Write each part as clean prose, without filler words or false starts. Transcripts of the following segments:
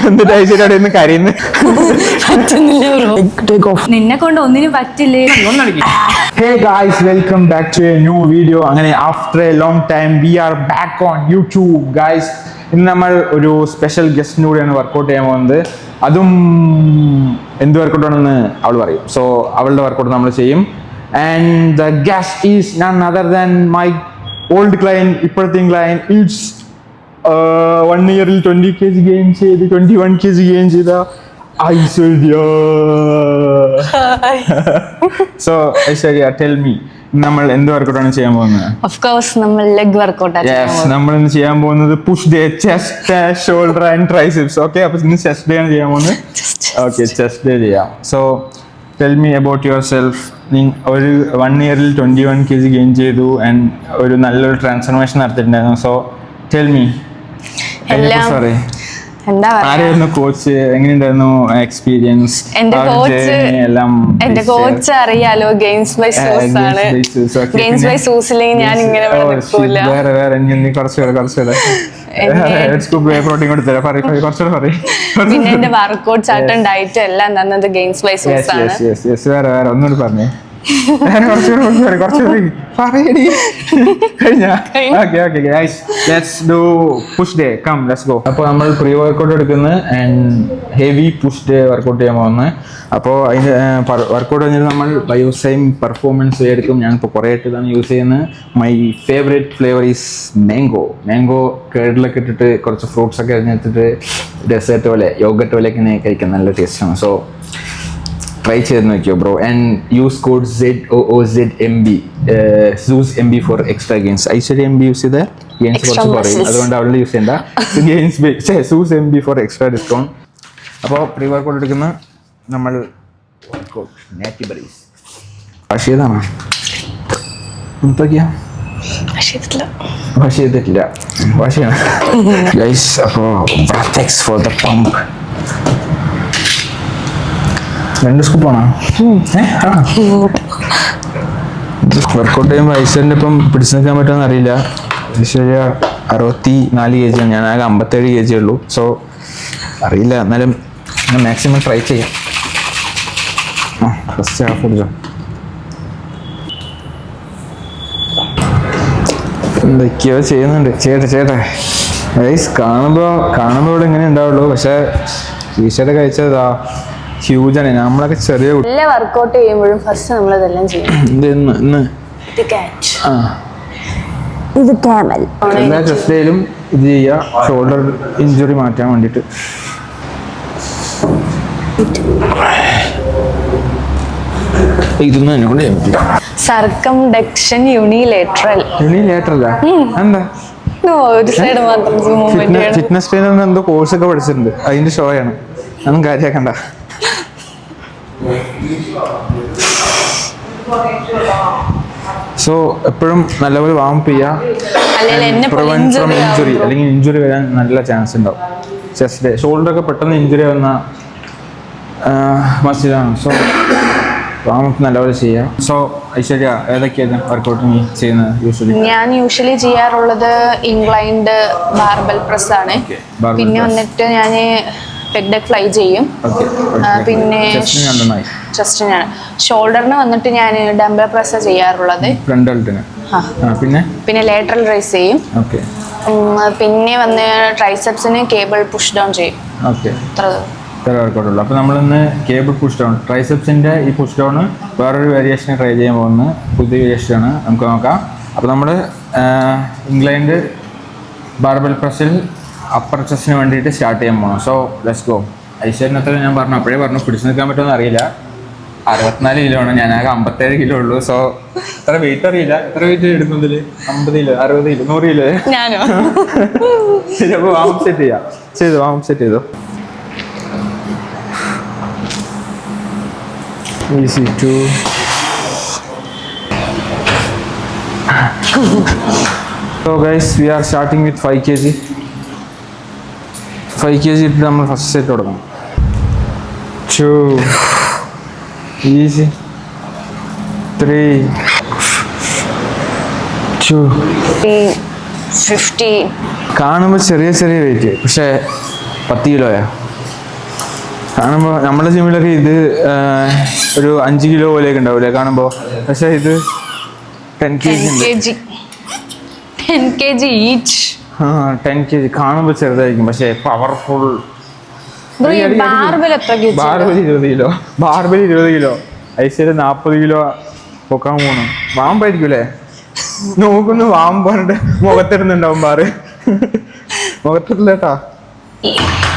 എന്നിട്ട് ഐശ്വര്യ ഇന്ന് കരയുന്നു. നിന്നെ കൊണ്ട് ഒന്നിനും പറ്റില്ലേ. Hey guys, welcome back to a new video. അങ്ങനെ after a long time we are back on YouTube guys. ഇന്ന് നമ്മൾ ഒരു സ്പെഷ്യൽ ഗസ്റ്റിന് കൂടെയാണ് വർക്കൗട്ട് ചെയ്യാൻ പോകുന്നത്. അതും എന്ത് വർക്കൗട്ട് ആണെന്ന് അവൾ പറയും. സോ അവളുടെ വർക്കൗട്ട് നമ്മൾ ചെയ്യും. And the guest is none other than my old client, ഇപ്പോഴത്തെ client. It's 1 year 20 kg gain ചെയ്ത് 21 kg gain ചെയ്ത Aishwarya. So Aishwarya, tell me, നമ്മൾ എന്ത് വർക്കൗട്ടാണ് ചെയ്യാൻ പോകുന്നത്? ഓഫ് കോഴ്സ് നമ്മൾ ലെഗ് വർക്കൗട്ട്. യെസ്, നമ്മൾ ഇന്ന് ചെയ്യാൻ പോകുന്നത് push day, chest, shoulder and triceps. Okay, അപ്പോൾ ഇന്ന് ചെസ്റ്റ് ഡേ ആണ് ചെയ്യാൻ പോകുന്നത്. ഓക്കെ, ചെസ്റ്റ് ഡേ ചെയ്യാം. So tell me about yourself. ഒരു 1 year 21 kg ഗെയിൻ ചെയ്തു ആൻഡ് ഒരു നല്ലൊരു ട്രാൻസ്ഫോർമേഷൻ നടത്തിയിട്ടുണ്ടായിരുന്നു. സോ ടെൽ മീ, സോറി, ആരായിരുന്നു കോച്ച്? എങ്ങനെയുണ്ടായിരുന്നു എക്സ്പീരിയൻസ്? എന്റെ കോച്ച് അറിയാലോ, ഗെയിംസ് ബൈ സൂസ് ആണ്. ഗെയിംസ് ബൈ സൂസിലേക്ക് ഞാൻ ഇങ്ങനെ പിന്നെ എന്റെ വർക്കൗട്ട് ചാർട്ടും ഡയറ്റും എല്ലാം തന്നത് ഗെയിംസ് ബൈ സൂസ് ആണ്. വേറെ ഒന്നുകൂടി പറഞ്ഞേ. അപ്പോൾ നമ്മൾ പ്രീ വർക്കൗട്ട് എടുക്കുന്നത് and heavy push day workout ചെയ്യാൻ പോകുന്നത്. അപ്പോൾ അതിൻ്റെ വർക്കൗട്ട് കഴിഞ്ഞിട്ട് നമ്മൾ ബയോസൈം പെർഫോമൻസ് എടുക്കും. ഞാനിപ്പോൾ കുറേ ആയിട്ട് ഇതാണ് യൂസ് ചെയ്യുന്നത്. My favourite flavour is mango കേടിലൊക്കെ ഇട്ടിട്ട് കുറച്ച് ഫ്രൂട്ട്സ് ഒക്കെ അരിഞ്ഞിട്ടിട്ട് ഡെസേർട്ട് പോലെ, യോഗട്ട് പോലെയൊക്കെ ഇങ്ങനെ കഴിക്കാൻ നല്ല ടേസ്റ്റാണ്. സോ ട്രൈ ചെയ്ത് നോക്കിയോ bro. And use code ZOOZMB ZOOZMB for extra gains. Aishwarya MB use ചെയ്ത ഗെയിൻസ് കുറച്ച് പറയും, അതുകൊണ്ട് അവളുടെ യൂസ് ചെയ്യണ്ട. ZOOZMB for extra discount. അപ്പോൾ പ്രീ വർക്കൗട്ട് എടുക്കുന്ന നമ്മൾ വാഷ് ചെയ്താണോ? വാഷ് ചെയ്തിട്ടില്ല, വാഷ് ചെയ്യണം ഗൈസ്. അപ്പോൾ ബ്രത്തെക്സ് ഫോർ ദ പമ്പ്. 2 സ്കൂപ്പാണോ? വർക്കൗട്ട് ചെയ്യുമ്പോൾ ഐശ്വര്യൻ്റെ ഇപ്പം പിടിച്ചു നിൽക്കാൻ പറ്റുമെന്ന് അറിയില്ല. ഐശ്വര്യ 64 kg ആണ്, ഞാൻ ആകെ 57 kg ഉള്ളൂ. സോ അറിയില്ല, എന്നാലും ഞാൻ മാക്സിമം ട്രൈ ചെയ്യാം. ഫസ്റ്റ് ഹാഫ് കൊടുത്തോ. എന്തൊക്കെയോ ചെയ്യുന്നുണ്ട്. ചേട്ടെ ഗൈസ്, കാണുമ്പോൾ ഇവിടെ ഇങ്ങനെ ഉണ്ടാവുള്ളൂ, പക്ഷേ ടീഷർട്ട് കഴിച്ചതാ ഹ്യൂജാണ്. നമ്മളൊക്കെ ചെറിയ എല്ലാ വർക്കൗട്ട് ചെയ്യുമ്പോഴും ഫസ്റ്റ് നമ്മൾ ഇതെല്ലാം ചെയ്യും. ഇത് ക്യാമൽ. എല്ലാ ചെസ്റ്റ് ഡേയിലും ഇത് ചെയ്യുക, ഷോൾഡർ ഇഞ്ചുറി മാറ്റാൻ വേണ്ടിയിട്ട്. ഇതൊന്നും എന്നെ കൊണ്ട് ചെയ്യാൻ പറ്റില്ല. സർക്കംഡക്ഷൻ യൂണിലേറ്ററൽ എന്താ? ഒരു സൈഡ് മാത്രം ഫിറ്റ്നസ് ട്രെയിനർ എന്തോ കോഴ്സ് ഒക്കെ പഠിച്ചിട്ടുണ്ട്, അതിന്റെ ഷോയാണ്. അതൊന്നും കാര്യമാക്കണ്ട. സോ എപ്പോഴും നല്ലപോലെ വാമപ്പ് ചെയ്യുക. പ്രിവെന്റ് ഫ്രം ഇഞ്ചുറി, അല്ലെങ്കിൽ ഇഞ്ചുറി വരാൻ നല്ല ചാൻസ് ഉണ്ടാവും. ചെസ്റ്റ്, ഷോൾഡറൊക്കെ പെട്ടെന്ന് ഇഞ്ചുറി വന്ന മസിലാണ്. സോ വാമപ്പ് നല്ലപോലെ ചെയ്യുക. സോ ഐശ്വര്യ, ഏതൊക്കെയാണ് വർക്കൗട്ട് നീ ചെയ്യുന്നത് യൂഷ്വലി? ഞാൻ യൂഷ്വലി ചെയ്യാറുള്ളത് ഇൻക്ലൈൻഡ് ബാർബൽ പ്രസ് ആണ്. പിന്നെ വന്നിട്ട് ഞാൻ ലെഗ് ഡെക്ക് ഫ്ലൈ ചെയ്യും. പിന്നെ ചെസ്റ്റിനാണ്. ഷോൾഡറിന് വന്നിട്ട് ഞാൻ ഡംബൽ പ്രസ് ചെയ്യാറുള്ളത്. പിന്നെ ലേറ്ററൽ റൈസ് ചെയ്യും. പിന്നെ വന്ന് ട്രൈസെപ്സിന് കേബിൾ പുഷ് ഡൗൺ ചെയ്യും. വർക്കൗട്ടുള്ളൂ. അപ്പോൾ നമ്മളിന്ന് കേബിൾ പുഷ് ഡൗൺ, ട്രൈസെപ്സിൻ്റെ ഈ പുഷ് ഡൗൺ വേറൊരു വേരിയേഷൻ ട്രൈ ചെയ്യാൻ പോകുന്നത്. പുതിയ വേരിയേഷനാണ്, നമുക്ക് നോക്കാം. അപ്പോൾ നമ്മൾ ഇംഗ്ലണ്ട് ബാർബൽ പ്രസ്സിൽ അപ്പർ ചെസ്റ്റിന് വേണ്ടിയിട്ട് സ്റ്റാർട്ട് ചെയ്യാൻ പോകണം. So let's go. ഐശ്വര്യനത്ര ഞാൻ പറഞ്ഞു, അപ്പോഴേ പറഞ്ഞു പിടിച്ചു നിൽക്കാൻ പറ്റുമെന്ന് അറിയില്ല. 64 kg ആണ്, ഞാൻ ആകെ 57 kg ഉള്ളൂ. സോ എത്ര വെയിറ്റ് അറിയില്ല. എത്ര വെയിറ്റ് എടുക്കുന്നതിൽ? 50 kg, 60 kg, 100 kg. ശരി, അപ്പോൾ വാമപ്പ് സെറ്റ് ചെയ്യാം. വാമപ്പ് സെറ്റ് ചെയ്തോ. Easy to so guys, we are starting with 5 kg. 5 kg ഇട്ട് നമ്മൾ ഫസ്റ്റ് സെറ്റ് തുടങ്ങും. 2 easy 3 2 15. കാണുമ്പോൾ ചെറിയ വെയിറ്റ്, പക്ഷേ 10 കിലോയാ. കാണുമ്പോൾ നമ്മുടെ ജിമ്മിലൊക്കെ ഇത് ഒരു 5 കിലോ പോലെയൊക്കെ ഉണ്ടാവില്ലേ കാണുമ്പോൾ, പക്ഷെ ഇത് 10 kg ഉണ്ട്. 10 kg each. 10 kg കാണുമ്പോൾ ചെറുതായിരിക്കും, പക്ഷെ പവർഫുൾ. ബാർബൽ എത്ര kg? Barbell 20 kilo. Barbell 20 kilo. Aishwarya 40 kilo പൊക്കാൻ പോകണം. വാമ്പായിരിക്കും അല്ലേ? നോക്കുന്നു വാമ്പാണ്ട് മുഖത്തിടുന്നുണ്ടാവും ബാറ്. മുഖത്തിട്ടില്ല കേട്ടാ.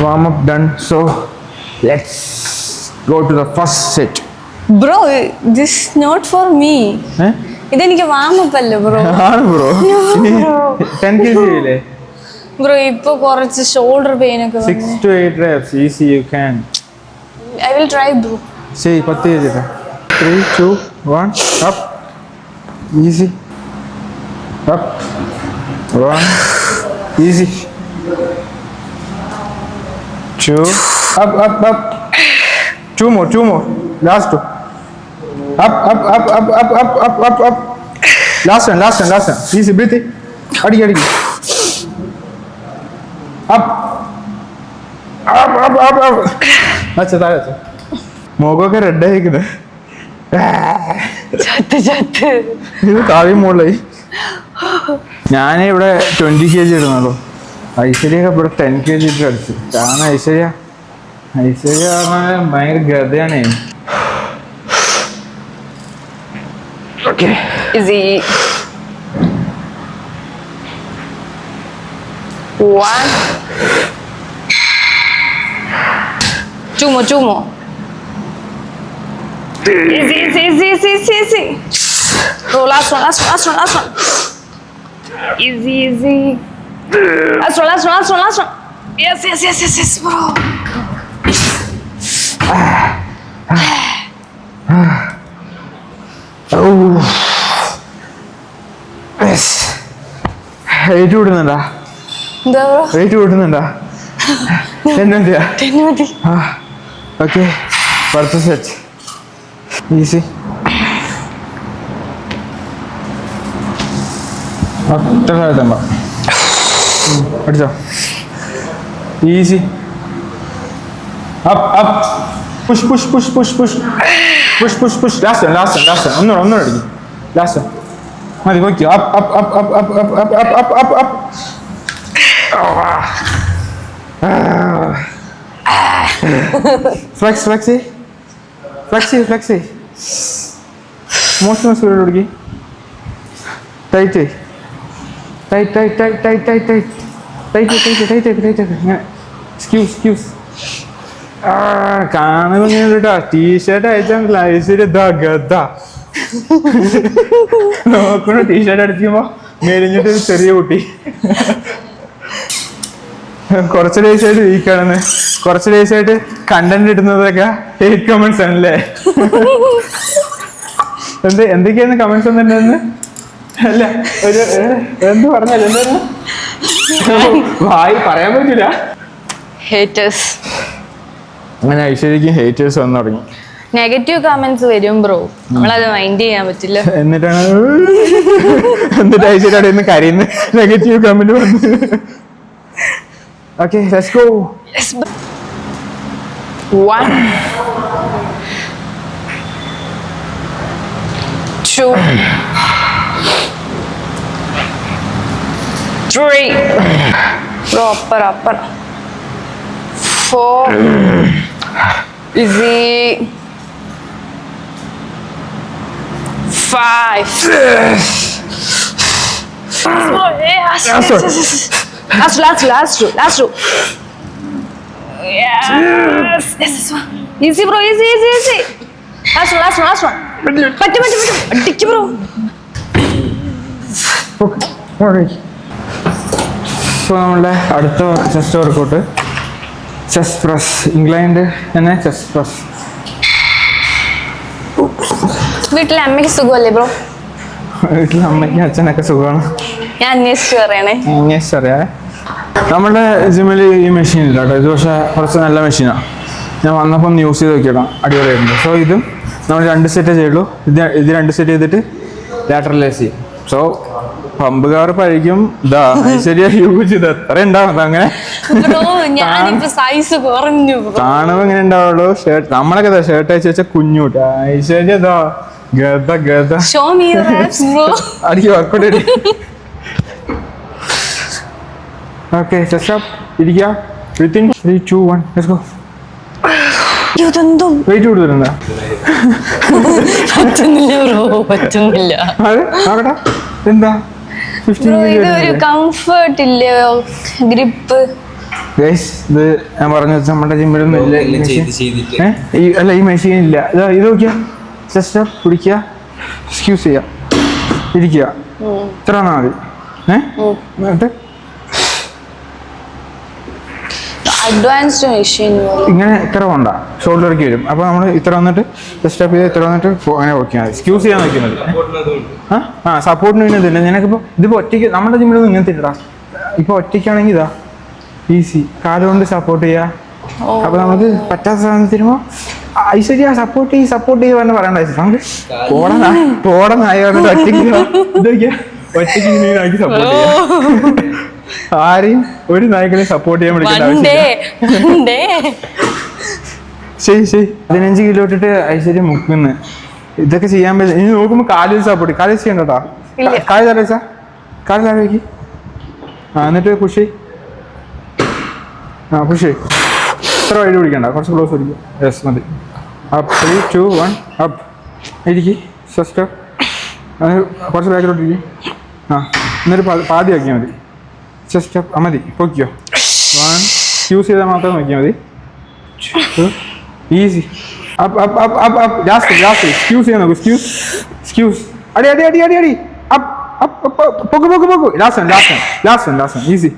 Warm up done. So let's go to the first set. Bro this not for me. ഇതെനിക്ക് വാം അപ്പ് അല്ലേ ബ്രോ? ആണ് ബ്രോ. 10 kg ഇല്ലേ ബ്രോ? ഇപ്പൊ കുറച്ച് ഷോൾഡർ പെയിൻ ഒക്കെ 6 to 8 reps. Easy, you can. I will try bro. See, 10 ചെയ്തിട്ട് 3, 2, 1, up. Easy. Up. 1. Easy. 2. Up, up, up. 2 more. Last 2. Up. Up. Last one. Easy, breathe. Adi. Up. അച്ഛാ താഴെ മുഖമൊക്കെ red ആയിരിക്കുന്നത്. ഇത് താഴെ മുകളിലായി. ഞാനിവിടെ 20 kg ഇടുന്നുള്ളൂ. ഐശ്വര്യൊക്കെ ഇവിടെ 10 kg ഇട്ട് അടിച്ചു. കാരണം ഐശ്വര്യ പറഞ്ഞാൽ ഭയങ്കര ഗതയാണേ. Okay One. Two more. Easy. Bro, last one. Easy. Last one. Yes, bro. Weight കൂടുന്നുണ്ടാ? എന്താ ബ്രോ? വെയിറ്റ് കൂടുന്നുണ്ടാ? 10 മതിയാ? 10 മതി. ഓക്കെ, അടുത്ത സെറ്റ്. ഈസി. ഒറ്റ താഴ്ത്തമ്പ അടിച്ചോ. ഈസി. അപ്പ്. പുഷ്. ലാസ്റ്റ് ഒന്നുകൂടെ അടിക്കും. ലാസ്റ്റ് മതി. നോക്കിയോ. അപ്പ്. ഫ്ലെക്സ്. മോസ്റ്റ് സ്പീഡ് കൊടുക്കി. ടൈറ്റ്. സ്ക്യൂസ്. കാണുമ്പോ കേട്ടോ. ടീഷർട്ട് അയച്ചാൽ ഐശ്വര്യ ഗത നോക്കണ. ടീഷർട്ട് അടിക്കുമ്പോ മെലിഞ്ഞിട്ട് ചെറിയ കുട്ടി. കുറച്ച് ഡേയ്സായിട്ട് വീക്കാണെന്ന്. കുറച്ച് ഡേയ്സായിട്ട് കണ്ടന്റ് ഇടുന്നതൊക്കെ ഹേറ്റ് കമന്റ്സ് ആണല്ലേ? എന്തൊക്കെയായിരുന്നു കമന്റ്സ് ഒന്നുണ്ടെന്ന്? അല്ല ഒരു എന്ത് പറഞ്ഞാലും എന്തായിരുന്നു വായി പറയാൻ പറ്റില്ല. ഹേറ്റേഴ്സ്. അങ്ങനെ ഐശ്വര്യക്ക് ഹേറ്റേഴ്സ് വന്നു തുടങ്ങി. നെഗറ്റീവ് കമന്റ്സ് വരും ബ്രോ, നമ്മളത് മൈൻഡ് ചെയ്യാൻ പറ്റില്ല. എന്നിട്ട് ഐശ്വര്യ അവിടെ നിന്ന് കരയുന്നു. നെഗറ്റീവ് കമന്റ് വന്നു. Okay, let's go. Yes. 1, 2, 3. Upper. 4. Easy. 5. Yes. Last two. Yes. This one. Easy bro, easy. Last one. പറ്റും. അടിക്ക് ബ്രോ. സോ നമ്മളുടെ അടുത്ത chest workout chest press. Incline തന്നെ ചെസ്റ്റ് പ്രസ്. വീട്ടിലെ അമ്മയ്ക്ക് സുഖമല്ലേ ബ്രോ? വീട്ടിലെ അമ്മയ്ക്കും അച്ഛനൊക്കെ സുഖമാണ്. ഞാൻ അന്വേഷിച്ചു പറയണേ. അറിയാം. നമ്മുടെ ജിമ്മിൽ ഈ മെഷീൻ ഇല്ല കേട്ടോ. ഇത് പക്ഷേ കുറച്ച് നല്ല മെഷീനാണ്. ഞാൻ വന്നപ്പം യൂസ് ചെയ്ത് നോക്കിയിടാം. അടിപൊളിയായിരുന്നു. സോ ഇതും നമ്മൾ 2 സെറ്റേ ചെയ്യുള്ളൂ. ഇത് 2 സെറ്റ് ചെയ്തിട്ട് ലാറ്ററൽ ലേസ് ചെയ്യും. സോ പമ്പുകാർ പഴിക്കും ഇതാ ശരിയാ യൂസ് ഇത് എത്ര ഉണ്ടാവും അങ്ങനെ സൈസ് കുറഞ്ഞു കാണുമ്പോ ഇങ്ങനെ ഉണ്ടാവുള്ളൂ. ഷർട്ട് നമ്മളൊക്കെ ഷർട്ട് അയച്ചു വെച്ച കുഞ്ഞൂട്ട ഐശ്വര്യ ഇതാ ഗത ഗത അടിക്ക് വർക്കൗട്ട് അടി. ഓക്കെ ഇരിക്കുക. 3, 2, 1 let's go. വെയിറ്റ് കൂടുതലുണ്ടോ? പറ്റുന്നില്ല. എന്താ ഇതൊരു കംഫർട്ട് ഇല്ല, ഗ്രിപ്പ്. ഇത് ഞാൻ പറഞ്ഞു നമ്മുടെ ജിമ്മിലൊന്നും ഇല്ല അല്ല ഈ മെഷീൻ ഇല്ല. ഇത് നോക്കിയാ ജസ്റ്റ് പിടിക്കുക, എക്സ്ക്യൂസ് ചെയ്യുക, ഇരിക്കുക, ഇത്ര മതി. എന്നിട്ട് അഡ്വാൻസ്ഡ് മെഷീൻ ഇങ്ങനെ ഇത്ര കൊണ്ട ഷോൾഡർക്ക് വരും. അപ്പോൾ നമ്മൾ ഇത്ര വന്നിട്ട് ജസ്റ്റ് അപ്പ് ചെയ്ത് ഇത്ര വന്നിട്ട് അങ്ങനെ നോക്കിയാൽ മതി. എക്സ്ക്യൂസ് ചെയ്യാൻ നോക്കുന്നത് സപ്പോർട്ടിന് പിന്നെ ഇതില്ല. നിനക്കിപ്പോൾ ഇതിപ്പോൾ ഒറ്റയ്ക്ക് നമ്മുടെ ജിമ്മിലൊന്നും ഇങ്ങനത്തെ ഇല്ലടാ. ഇപ്പോൾ ഒറ്റയ്ക്കാണെങ്കിൽ ഇതാ ഈസി, കാലുകൊണ്ട് സപ്പോർട്ട് ചെയ്യുക. അപ്പോൾ നമുക്ക് പറ്റാത്ത സാധനം തരുമ്പോൾ ഐശ്വര്യ സപ്പോർട്ട് ചെയ്ത് പറഞ്ഞ് പറയണ്ട. നമുക്ക് പോടനായി ഒറ്റയ്ക്ക് ഒറ്റയ്ക്ക് ആക്കി സപ്പോർട്ട് ചെയ്യാം. ആരെയും ഒരു നായ്ക്കളെ സപ്പോർട്ട് ചെയ്യാൻ വിളിക്കേണ്ട ആവശ്യമില്ല. ശരി 15 കിലോ ഇട്ടിട്ട് ഐശ്വര്യം മുക്കുന്നു. ഇതൊക്കെ ചെയ്യാൻ പറ്റും. ഇനി നോക്കുമ്പോ കാലിൽ സപ്പോർട്ട്, കാലിൽ ചെയ്യണ്ടോ? കാല് തലച്ചാ കാല് താഴെ വയ്ക്ക്. എന്നിട്ട് പുഷ് പുഷ്. ഇത്ര വഴി പിടിക്കണ്ട, കുറച്ച് ക്ലോസ് പിടിക്കുക. യെസ് മതി. Up 3, 2, 1 up. ഇരിക്കും ജസ്റ്റ് കുറച്ച് ബാക്കിലോട്ട് ഇരിക്കും. എന്നിട്ട് പാതി ആക്കിയാൽ മതി. ജസ്റ്റ് മതി പൊക്കിയോ. 1 യൂസ് ചെയ്താൽ മാത്രം നോക്കിയാൽ മതി. Easy. Up up up up up last excuse ചെയ്യാൻ നോക്കൂ. എക്സ്ക്യൂസ് അടി അടി അടി അടി അടി അപ്പ് അപ്പ് പൊക്ക് പൊക്ക് പൊക്ക്. Last one easy.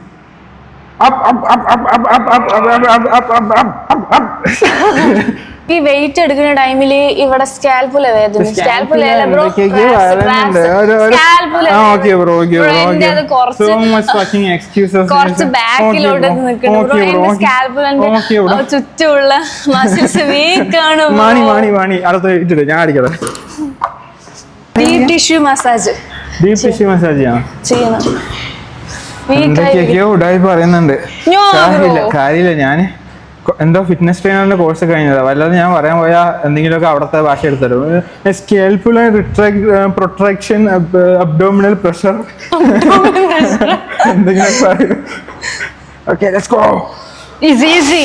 Up up up up up up up up up up. ഈ വെയിറ്റ് എടുക്കുന്ന ടൈമില് ഇവിടെ സ്കാൽപ്പുല വേദന. കുറച്ച് ബാക്കിലോട്ട് നിൽക്കണം. ചുറ്റുമുള്ള മസിൽസ് വീക്കാണ്. ഞാൻ അടിക്കട്ടെ. ഡീപ് ടിഷ്യൂ മസാജ് ചെയ്യണം. എന്തൊക്കെയൊക്കെയോ ഉടായി പറയുന്നുണ്ട്. കാര്യമില്ല. ഞാന് എന്തോ ഫിറ്റ്നസ് ട്രെയിനറിന്റെ കോഴ്സ് കഴിഞ്ഞതാ. വല്ലാതെ ഞാൻ പറയാൻ പോയാ എന്തെങ്കിലുമൊക്കെ അവിടുത്തെ ഭാഷ എടുത്തരും. സ്കേൽഫുൾ പ്രൊട്രാക്ഷൻ, അബ്ഡോമിനൽ പ്രഷർ എന്തെങ്കിലും പറയും. Okay let's go. Easy.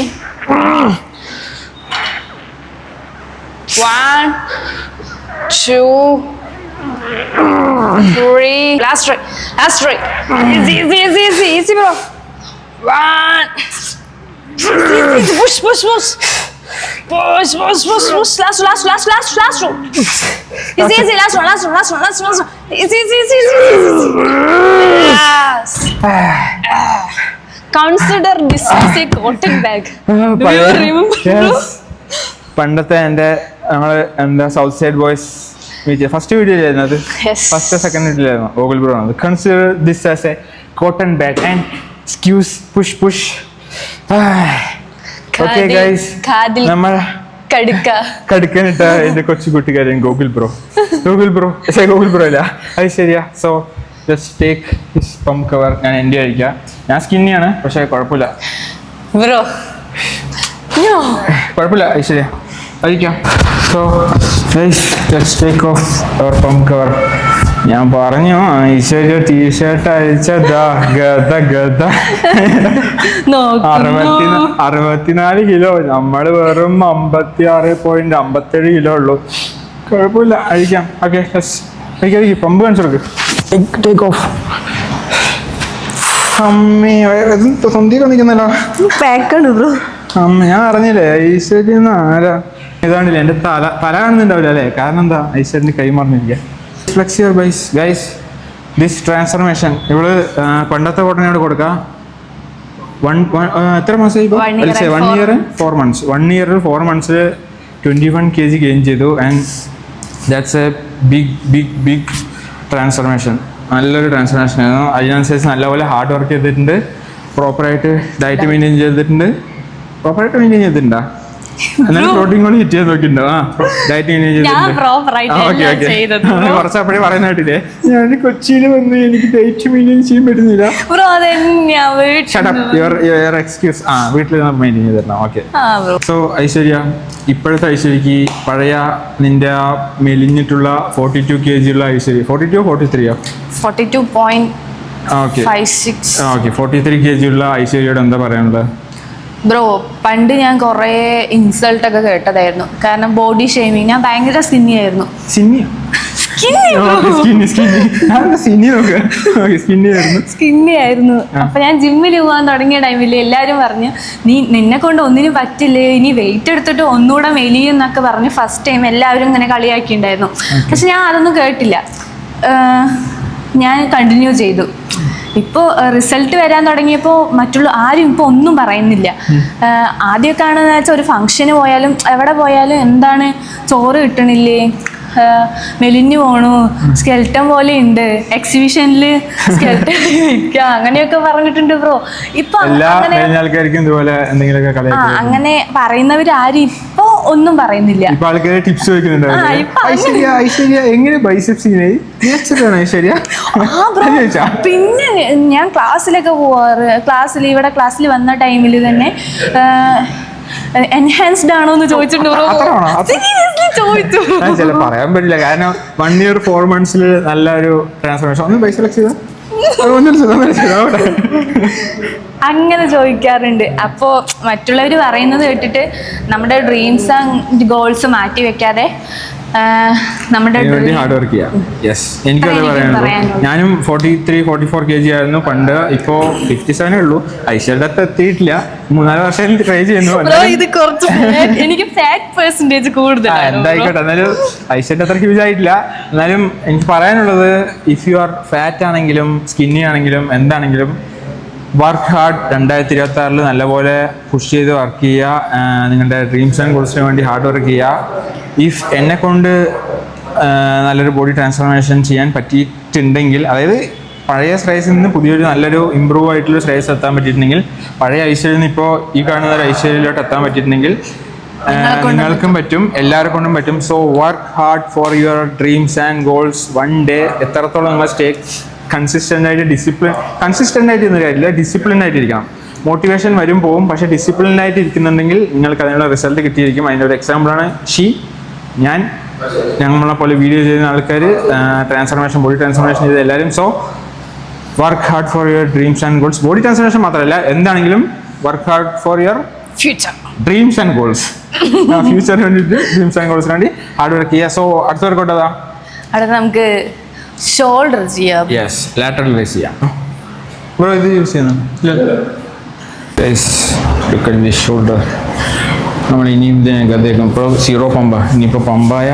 1, 2, 3. Last try. Easy bro. 1. Push. Last row. Easy. Last one. Easy. Yes. Consider this as a cotton bag. Do you remember? പണ്ടത്തെ എൻ്റെ south side boys first video ആയിരുന്നു അത്. First second വീഡിയോയിലായിരുന്നു Google bro ആണ്. Consider this as A cotton bag and excuse push. Okay guys, നമ്മൾ കടുക്കനിട്ട എന്റെ കൊച്ചു കൂട്ടുകാരൻ Google bro അല്ല അത് ശരിയാ. So just take his pump cover. ഞാൻ എൻ്റെ കഴിക്കാം. ഞാൻ സ്കിന്നിയാണ്, പക്ഷെ കുഴപ്പമില്ല ഐശ്വര്യ കഴിക്കാം. So guys let's take off our pump cover. ഞാൻ പറഞ്ഞു ഐശ്വര്യ ടീഷർട്ട് അയച്ചതാ ഗത 64 കിലോ. നമ്മള് വെറും 56.57 കിലോ ഉള്ളൂ. കുഴപ്പമില്ല, അഴിക്കാം. ഓക്കെ കഴിക്കാം. പമ്പ് കാണിച്ചു കൊടുക്ക്. Take off. അമ്മേ സ്വന്തം നിൽക്കുന്നല്ലോ. അമ്മ ഞാൻ അറിഞ്ഞില്ലേ ഐശ്വര്യ ആരാ? ഇതാണില്ലേ എന്റെ തല കാണുന്നുണ്ടാവില്ല അല്ലേ? കാരണം എന്താ ഐശ്വര്യന് കൈ മറിഞ്ഞിരിക്കുക. Flex your guys. This transformation ഇവള് പണ്ടത്തെ കോട്ടനോട് കൊടുക്കാം. എത്ര മാസമായി? 1 year and 4 months. 1 year and 4 months 21 kg gain ചെയ്തു. And that's a big transformation. നല്ലൊരു ട്രാൻസ്ഫർമേഷൻ ആയിരുന്നു. അതിനനുസരിച്ച് നല്ലപോലെ ഹാർഡ് വർക്ക് ചെയ്തിട്ടുണ്ട്. പ്രോപ്പറായിട്ട് ഡയറ്റ് മെയിൻറ്റെയിൻ ചെയ്തിട്ടുണ്ടാ? എന്നാലും പ്രോട്ടീൻ കൊണ്ട് ഹിറ്റ് ചെയ്ത് നോക്കിണ്ടോ? കുറച്ച് അപ്പഴേ പറയുന്ന കേട്ടില്ലേ, ഞാൻ കൊച്ചിയിൽ വന്ന് എനിക്ക് ഡേറ്റ് മെയിൻറ്റെയിൻ ചെയ്യാൻ പറ്റുന്നില്ല. എക്സ്ക്യൂസ്. വീട്ടിൽ മെയിൻറ്റെയിൻ ചെയ്ത് തരണം. ഓക്കെ. സോ ഐശ്വര്യ, ഇപ്പോഴത്തെ ഐശ്വര്യക്ക് പഴയ നിന്റെ ആ മെലിഞ്ഞിട്ടുള്ള 42 kg ഉള്ള ഐശ്വര്യ, 42 43 43 kg ഉള്ള ഐശ്വര്യയോട് എന്താ പറയാനുള്ളത്? ബ്രോ, പണ്ട് ഞാൻ കുറേ ഇൻസൾട്ട് ഒക്കെ കേട്ടതായിരുന്നു. കാരണം ബോഡി ഷേമിങ്. ഞാൻ ഭയങ്കര സ്കിന്നി ആയിരുന്നു. സ്കിന്നി ആയിരുന്നു. അപ്പൊ ഞാൻ ജിമ്മിൽ പോകാൻ തുടങ്ങിയ ടൈമിൽ എല്ലാരും പറഞ്ഞു, നിന്നെ കൊണ്ട് ഒന്നിനും പറ്റില്ലേ, ഇനി വെയിറ്റ് എടുത്തിട്ട് ഒന്നുകൂടെ മെലിയെന്നൊക്കെ പറഞ്ഞ് ഫസ്റ്റ് ടൈം എല്ലാവരും ഇങ്ങനെ കളിയാക്കിണ്ടായിരുന്നു. പക്ഷെ ഞാൻ അതൊന്നും കേട്ടില്ല. ഞാൻ കണ്ടിന്യൂ ചെയ്തു. ഇപ്പോൾ റിസൾട്ട് വരാൻ തുടങ്ങിയപ്പോൾ മറ്റുള്ള ആരും ഇപ്പോൾ ഒന്നും പറയുന്നില്ല. ആദ്യമൊക്കെ ആണെന്ന് വെച്ചാൽ ഒരു ഫംഗ്ഷന് പോയാലും എവിടെ പോയാലും എന്താണ് ചോറ് കിട്ടണില്ലേ, മെലിഞ്ഞു പോണു, സ്കെൽട്ടൻ പോലെ ഉണ്ട്, എക്സിബിഷനിൽ സ്കെൽട്ടൻ വിൽക്കുക, അങ്ങനെയൊക്കെ പറഞ്ഞിട്ടുണ്ട് ബ്രോ. ഇപ്പൊ അങ്ങനെ പറയുന്നവർ ആരും ഇപ്പൊ ഒന്നും പറയുന്നില്ല. ടിപ്സ് പിന്നെ ഞാൻ ക്ലാസ്സിലൊക്കെ പോവാറ്. ഇവിടെ ക്ലാസ്സിൽ വന്ന ടൈമിൽ തന്നെ എൻഹാൻസ്ഡ് ആണോ എന്ന് ചോദിച്ചിട്ടുണ്ട്. പറയാൻ പറ്റില്ല, കാരണം 1 year 4 months നല്ലൊരു ട്രാൻസ്ഫോർമേഷൻ. അങ്ങനെ ചോദിക്കാറുണ്ട്. അപ്പോൾ മറ്റുള്ളവർ പറയുന്നത് കേട്ടിട്ട് നമ്മുടെ ഡ്രീംസ് ആൻഡ് ഗോൾസ് മാറ്റി വെക്കാതെ നമ്മുടെ ഹാർഡ് വർക്ക് ചെയ്യാം. യെസ്, എനിക്കത് പറയാനുള്ളൂ. ഞാനും 43-44 kg ആയിരുന്നു പണ്ട്. ഇപ്പോ 57 ഉള്ളൂ. ഐശ്വര്യത്തെ എത്തിയിട്ടില്ല. 3-4 വർഷം ട്രൈ ചെയ്യുന്നു. എനിക്ക് ഫാറ്റ് പെർസെന്റേജ് കൂടുതലാണ്. എന്തായിക്കോട്ടെ, എന്നാലും ഐശ്വര്യ അത്ര ഹ്യൂജ് ആയിട്ടില്ല. എന്നാലും എനിക്ക് പറയാനുള്ളത്, ഇഫ് യു ആർ ഫാറ്റ് ആണെങ്കിലും സ്കിന്നി ആണെങ്കിലും എന്താണെങ്കിലും വർക്ക് ഹാർഡ്. 2026 നല്ലപോലെ പുഷ് ചെയ്ത് വർക്ക് ചെയ്യുക. നിങ്ങളുടെ ഡ്രീംസ് ആൻഡ് ഗോൾസിന് വേണ്ടി ഹാർഡ് വർക്ക് ചെയ്യുക. ഇഫ് എന്നെ കൊണ്ട് നല്ലൊരു ബോഡി ട്രാൻസ്ഫോർമേഷൻ ചെയ്യാൻ പറ്റിയിട്ടുണ്ടെങ്കിൽ, അതായത് പഴയ ശ്രേയസിൽ നിന്ന് പുതിയൊരു നല്ലൊരു ഇമ്പ്രൂവ് ആയിട്ടുള്ള ശ്രേയസ് എത്താൻ പറ്റിയിട്ടുണ്ടെങ്കിൽ, പഴയ ഐശ്വര്യയിൽ നിന്ന് ഇപ്പോൾ ഈ കാണുന്ന ഒരു ഐശ്വര്യയിലോട്ട് എത്താൻ പറ്റിയിട്ടുണ്ടെങ്കിൽ നിങ്ങൾക്കും പറ്റും, എല്ലാവരെ കൊണ്ടും പറ്റും. So work hard for your dreams and goals. One day എത്രത്തോളം നിങ്ങൾ കൺസിസ്റ്റൻ്റ് ആയിട്ട് കൺസിസ്റ്റൻ്റ് ആയിട്ട് ഇന്ന് കാര്യമില്ല, ഡിസിപ്ലിൻ ആയിട്ടിരിക്കണം. മോട്ടിവേഷൻ വരും പോവും, പക്ഷേ ഡിസിപ്ലിൻ ആയിട്ട് ഇരിക്കുന്നുണ്ടെങ്കിൽ നിങ്ങൾക്ക് അതിനുള്ള റിസൾട്ട് കിട്ടിയിരിക്കും. അതിൻ്റെ ഒരു എക്സാമ്പിളാണ് ഞങ്ങളെ പോലെ വീഡിയോ ചെയ്യുന്ന ആൾക്കാർ, ട്രാൻസ്ഫോർമേഷൻ, ബോഡി ട്രാൻസ്ഫോർമേഷൻ ചെയ്ത എല്ലാവരും. So work hard for your dreams and goals. Body transformation മാത്രമല്ല, എന്താണെങ്കിലും work hard for your future dreams and goals. ഫ്യൂച്ചറിന് വേണ്ടിയിട്ട് ഡ്രീംസ് ആൻഡ് ഗോൾസിന് വേണ്ടി ഹാർഡ് വർക്ക് ചെയ്യുക. സോ അടുത്ത വർക്കൗട്ട് അതാ, അടുത്ത നമുക്ക് ഷോൾഡർ ചെയ്യാം. യെസ്, ലാറ്ററൽ റൈസ് ചെയ്യാം. ബ്രോ ഇത് യൂസ് ചെയ്യുന്നു. ഷോൾഡർ നമ്മൾ ഇനിയും ഇതിനകത്തേക്കും ഇപ്പോൾ 0 പമ്പ, ഇനിയിപ്പോൾ പമ്പായ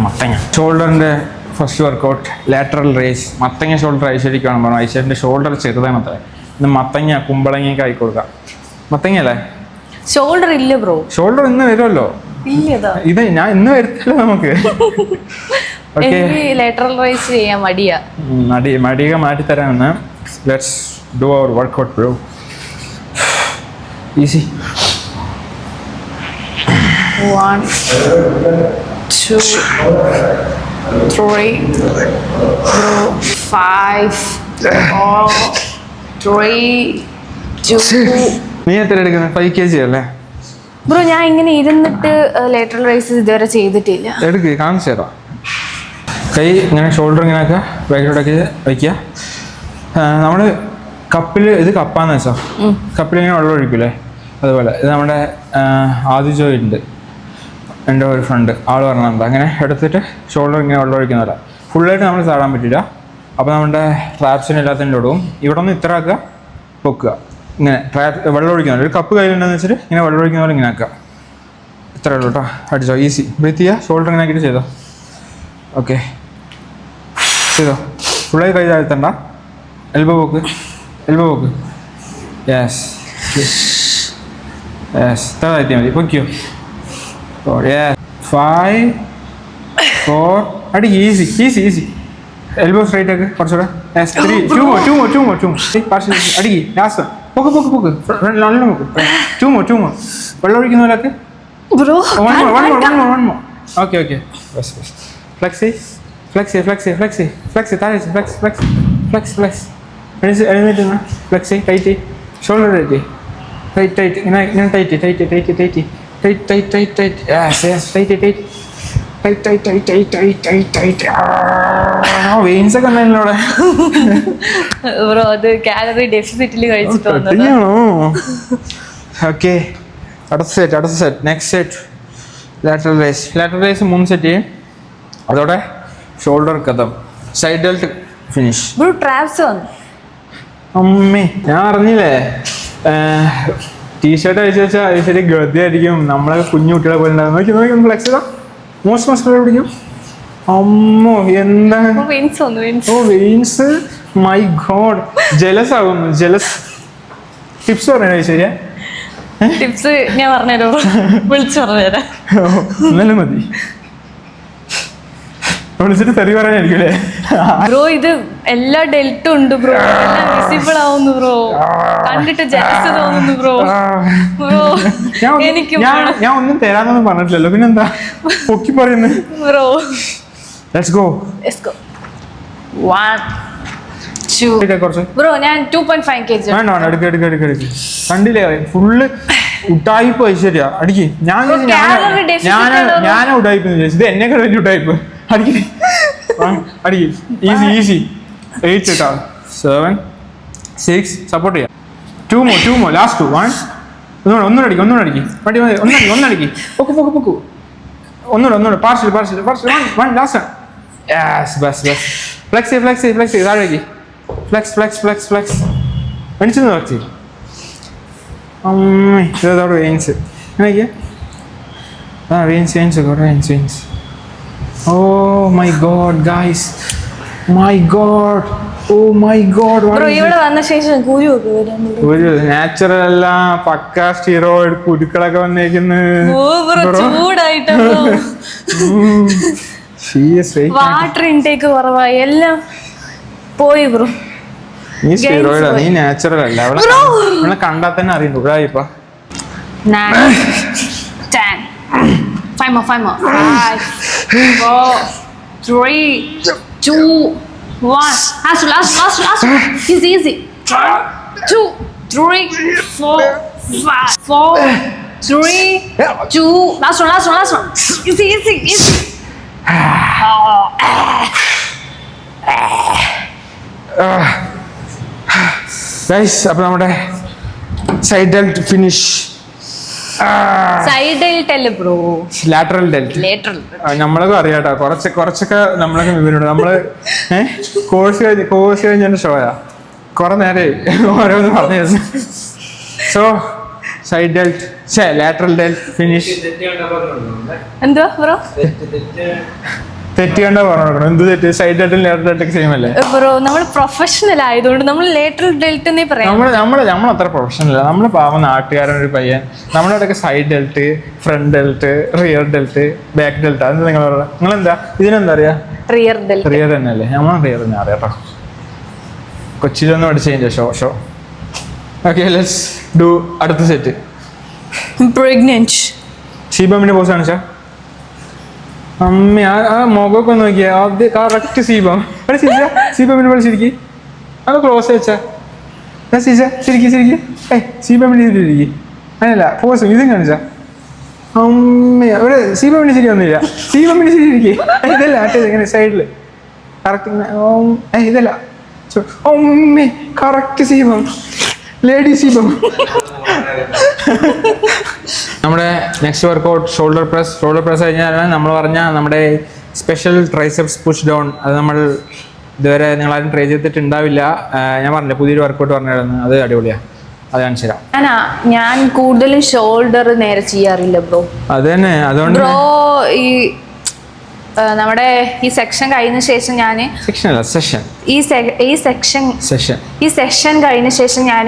മത്തങ്ങ. ഷോൾഡറിൻ്റെ ഫസ്റ്റ് വർക്കൗട്ട് ലാറ്ററൽ റേസ്. മത്തങ്ങ ഷോൾഡർ ഐശ്വര്യക്കാണ് പറഞ്ഞു. ഐശ്വര്യൻ്റെ ഷോൾഡർ ചെറുതാണ് അത്ര. ഇന്ന് മത്തങ്ങ കുമ്പളങ്ങയൊക്കെ ആയി കൊടുക്കാം. മത്തങ്ങ അല്ലേ? ഷോൾഡർ ഇല്ല ബ്രോ. ഷോൾഡർ ഇന്ന് വരുമല്ലോ. ഇത് ഞാൻ ഇന്ന് വരുത്തില്ല നമുക്ക്. ലാറ്ററൽ റൈസ് ചെയ്യാൻ മടിയ മാറ്റിത്തരാമെന്ന്. Let's do our workout bro. Easy. 1 2 3 5 4 3 2. നീ എത്ര എടുക്കുന്നത്? 5 kg അല്ലേ ബ്രോ? ഞാൻ ഇങ്ങനെ ഇരുന്നിട്ട് ലാറ്ററൽ റൈസ് ഇതുവരെ ചെയ്തിട്ടില്ല. എടുക്ക്, കാണിച്ചു തരാം. കൈ ഇങ്ങനെ ഷോൾഡർ ഇങ്ങനെ ആക്കുക, ബാക്കിലോട്ടൊക്കെ വയ്ക്കുക. നമ്മൾ കപ്പിൽ, ഇത് കപ്പാന്ന് വെച്ചാൽ കപ്പിൽ ഇങ്ങനെ വെള്ളം ഒഴിക്കില്ലേ, അതുപോലെ ഇത് നമ്മുടെ ആദിജോയുണ്ട്, എൻ്റെ ഒരു ഫ്രണ്ട്, ആൾ പറഞ്ഞിട്ടുണ്ട്. അങ്ങനെ എടുത്തിട്ട് ഷോൾഡർ ഇങ്ങനെ വെള്ളം ഒഴിക്കുന്നതല്ല, ഫുള്ളായിട്ട് നമ്മൾ ചാടാൻ പറ്റില്ല. അപ്പോൾ നമ്മുടെ ട്രാപ്സിന് എല്ലാത്തിൻ്റെ ഇടും. ഇവിടെ ഒന്ന് ഇത്ര ആക്കുക, പൊക്കുക, ഇങ്ങനെ വെള്ളം ഒഴിക്കുന്നുണ്ട്. ഒരു കപ്പ് കയ്യിലുണ്ടെന്ന് വെച്ചിട്ട് ഇങ്ങനെ വെള്ളം ഒഴിക്കുന്ന പോലെ ഇങ്ങനെ ആക്കുക. ഇത്രേ ഉള്ളൂ കേട്ടോ. അടിച്ചോ, ഈസി. ബ്രീത്ത് ചെയ്യുക, ഷോൾഡർ ഇങ്ങനെ ആക്കിയിട്ട് ചെയ്തോ. ഓക്കെ, ചെയ്തോ. ഫുള്ളായി കൈ താഴ്ത്തണ്ട. എൽബോ പോക്ക്. യെസ്, ഇത്ര താഴ്ത്തിയാൽ മതി. പൊക്കിയോ. 5 4 അടി. ഈസി. എൽബോ സ്ട്രൈറ്റ് ആക്ക് കുറച്ചുകൂടെ. 3 2 more. അടിക്ക്. ലാസ്റ്റ് പോക്ക്. നല്ല പോക്ക്. 2 more. വെള്ളം ഒഴിക്കുന്ന പോലെയൊക്കെ bro one more. Okay. Bas. Flexi. താഴെ flex. എഴുന്നേറ്റ് flexi, tight. Shoulder tight. ഇങ്ങനെ tight. Yes, tight. വെയിൻസ് ഒക്കെ ഉണ്ടല്ലോടെ. ബ്രോ അത് കാലറി ഡെഫിസിറ്റിൽ കഴിച്ചിട്ട് ഓക്കെ, അടുത്ത set next set lateral raise 3 set ചെയ്യും. അതോടെ ഷോൾഡർ കഥം, side delt finish. Bro traps വന്നു. അമ്മേ, ഞാൻ അറിഞ്ഞില്ലേ ടീഷർട്ട് അയച്ചു വെച്ചാൽ അത് ശരി ഗതിയായിരിക്കും. നമ്മളെ കുഞ്ഞു കുട്ടികളെ പോലെ ഉണ്ടാകും. നോക്കി ഫ്ലെക്സ് ചെയ്താ മോസ്റ്റ് മസ്കുലർ പിടിക്കും. അമ്മോ എന്താണ് വെയിൻസ്, മൈ ഗോഡ്. ജലസ് ആകുന്നു, ജലസ്. ടിപ്സ് പറഞ്ഞോ ശരിയാ? ടിപ്സ് ഞാൻ പറഞ്ഞുതരാം, വിളിച്ചു പറഞ്ഞുതരാം. എന്നാലും മതി, വിളിച്ചിട്ട് തെറി പറയാനായിരിക്കും അല്ലേ? ബ്രോ ഇത് എല്ലാ ഡെൽറ്റും ഉണ്ട് ബ്രോ, എല്ലാം വിസിബിൾ ആവുന്നു ബ്രോ, കണ്ടിട്ട് ജലസ് തോന്നുന്നു ബ്രോ. എനിക്ക് ഞാൻ ഒന്നും തരാന്നൊന്നും പറഞ്ഞിട്ടില്ലല്ലോ, പിന്നെന്താ പൊക്കി പറയുന്നത് ബ്രോ? Let's go. 1 2 ബ്രോ ഞാൻ 2.5 kg വേണ്ട എടുക്ക്. കണ്ടില്ലേ ഫുള്ള് ഉട്ടായിപ്പ് ഐശ്വര്യ. അടിക്ക്. ഞാൻ ഉടായിപ്പ് ഇത് എന്നെ വലിയ ഉടായിപ്പ്. അടിക്ക്. ഈസി 8 കേട്ടോ. 7 6 സപ്പോർട്ട് ചെയ്യാം. 2 more ലാസ്റ്റ് 1 ഒന്നുകൂടെ അടിക്ക്. മതി ഒന്നടിക്ക്. പൊക്കു ഒന്നുകൂടെ പാർഷ്യൽ 1 ലാസ്റ്റ്. ബസ് ഫ്ലെക്സ് താഴേക്ക്. ഫ്ലെക്സ് വെണിച്ചു ഫ്ലെക്സ്. അമ്മേ ഇതോടെ veins veins. Oh my god guys, ഇവിടെ വന്ന ശേഷം ഒരു നാച്ചുറൽ അല്ല, പക്ക സ്റ്റിറോയിഡ് കുരുക്കളൊക്കെ വന്നേക്കുന്നു. വാട്ടർ ഇൻടേക്ക് കുറവായി, എല്ലാം പോയി ബ്രോ. നീ സ്റ്റിറോയിഡാ, നീ നാച്ചുറൽ അല്ല. അവളെ കണ്ടാൽ തന്നെ അറിയണ്ടു. ഇപ്പൊ 9 10 5 more 5 4 3 2 1 last easy 2 3 4 5 4 3 2 last one easy guys, അപ്പൊ നമ്മുടെ side delt finish. Side delt അല്ലേ ബ്രോ? Lateral delt. നമ്മളൊക്കെ അറിയാട്ടോ, കുറച്ചൊക്കെ നമ്മളൊക്കെ വിവരമുണ്ട്. നമ്മള് കോഴ്സ് കഴിഞ്ഞ ഷോയാ, കുറെ നേരെ ഓരോന്ന് പറഞ്ഞു. So side delt lateral delt finish. എന്തുവാ ബ്രോ? തെറ്റ് കണ്ടാ പറഞ്ഞു. എന്ത് തെറ്റ്? സൈഡ് ഡെൽറ്റും ലാറ്ററൽ ഡെൽറ്റൊക്കെ സെയിം അല്ലേ ബ്രോ? നമ്മൾ പ്രൊഫഷണൽ ആയതുകൊണ്ട് നമ്മൾ ലാറ്ററൽ ഡെൽറ്റ് എന്നേ പറയാം. നമ്മളത്ര പ്രൊഫഷണൽ അല്ല. നമ്മള് പാവം നാട്ടുകാരൻ ഒരു പയ്യൻ. നമ്മളവിടെയൊക്കെ side delt, front delt, rear delt, back delt. അത് നിങ്ങളെന്താ ഇതിനെന്താ അറിയാ? Rear delt. റിയർ തന്നെ അല്ലേ? നമ്മൾ റിയർ തന്നെ അറിയാട്ടോ. കൊച്ചിയിലൊന്നും പഠിച്ചതിന്റെ ഷോ. ഓക്കെ, ലെറ്റ്സ് ഡു അടുത്ത സെറ്റ്. പ്രഗ്നന്റ് സീബമിന്റെ പോസ് കാണിച്ചാ? അമ്മ ആ മുഖമൊക്കെ നോക്കിയാ അത് കറക്റ്റ് സീബം. സീബമിനെ പഠിച്ചിരിക്കും. അത് ക്ലോസ് വെച്ചാ ശരിക്കും സീബമിന്റെ ശരിക്കും അങ്ങനല്ല പോസ് ഇതും കാണിച്ചാ. അമ്മ ഇവിടെ സീബമിന്റെ ശരി ഒന്നുമില്ല. സീബമിന്റെ ശരി ഇരിക്കും. ഇതല്ല ഇങ്ങനെ സൈഡില് കറക്റ്റ് ഇതല്ല. അമ്മേ കറക്റ്റ് സീബം, ലേഡി സീബം. നമ്മുടെ നെക്സ്റ്റ് വർക്കൗട്ട് ഷോൾഡർ പ്രസ് കഴിഞ്ഞാൽ നമ്മൾ പറഞ്ഞ നമ്മുടെ സ്പെഷ്യൽ ട്രൈസെപ്സ് പുഷ് ഡൗൺ. അത് നമ്മൾ ഇതുവരെ നിങ്ങളാരും ട്രൈ ചെയ്തിട്ടുണ്ടാവില്ല. ഞാൻ പറഞ്ഞില്ല, പുതിയൊരു വർക്കൗട്ട് പറഞ്ഞിരുന്നു, അത് അടിപൊളിയാണ്. അത് കാണിച്ചു തരാം. ഞാൻ കൂടുതലും ഷോൾഡർ നേരെ ചെയ്യാറില്ല ബ്രോ. അത് തന്നെ, അതുകൊണ്ട് ബ്രോ നമ്മുടെ ഈ സെക്ഷൻ കഴിഞ്ഞ ശേഷം ഞാൻ ഈ സെക്ഷൻ കഴിഞ്ഞ ശേഷം ഞാൻ